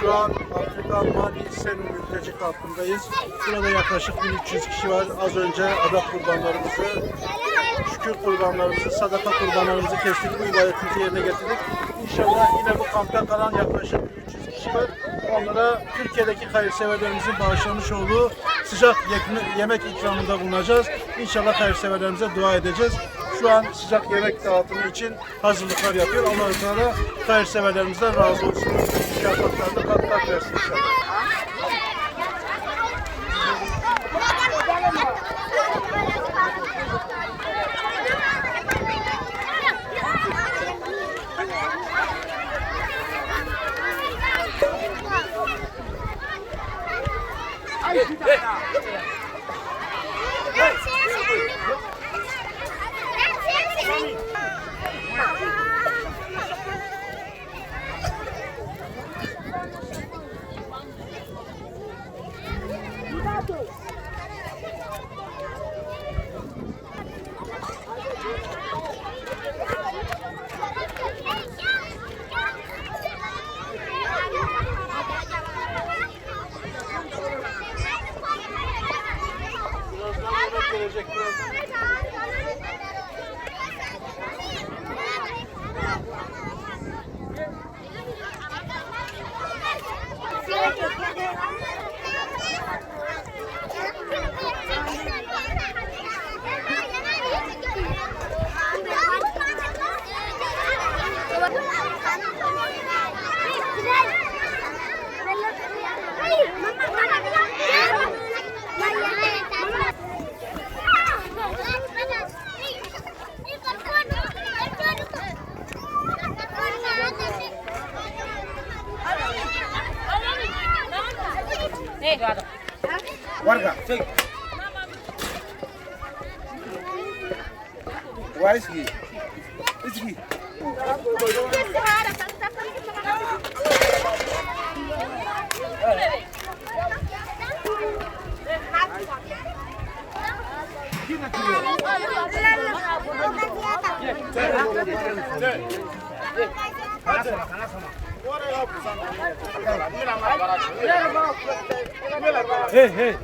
Şu an Afrika MİSYONU mülteci kampındayız. Burada yaklaşık 1300 kişi var. Az önce adak kurbanlarımızı, şükür kurbanlarımızı, sadaka kurbanlarımızı kestik. Bu ibadetimizi yerine getirdik. İnşallah yine bu kampta kalan yaklaşık 300 kişi var. Onlara Türkiye'deki hayırseverlerimizin bağışlamış olduğu sıcak yemek ikramında bulunacağız. İnşallah hayırseverlerimize dua edeceğiz. Şu an sıcak yemek dağıtımı için hazırlıklar yapıyor. Allah-u Teala hayırseverlerimizden razı olsun. Mükafatlarını kat kat versin inşallah. Warga, cek. Waiski. Iski. Hey hey.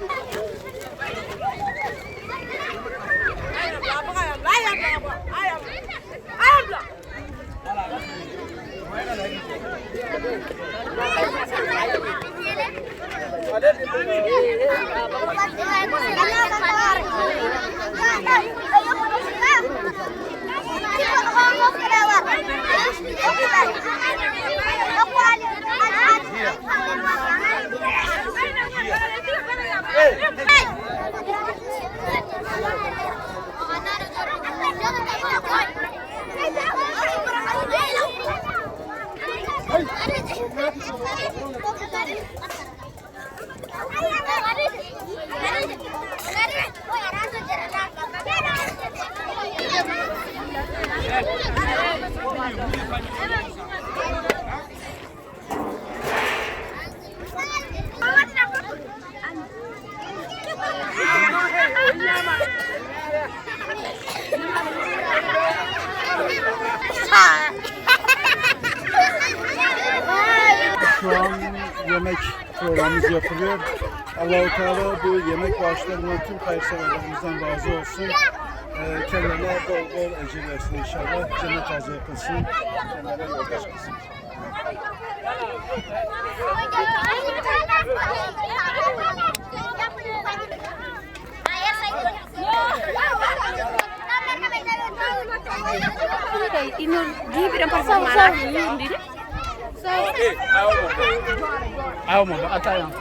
Şu an yemek programımız yapılıyor. Allah-u Teala bu yemek bağışlarından tüm hayırseverlerimizden razı olsun. Kendilerine bol bol ecir versin inşallah. Cennet harcı yapılsın. Kendilerine yoldaş kılsın. Ini di bidang persamaan di Ayo mau, atau yang?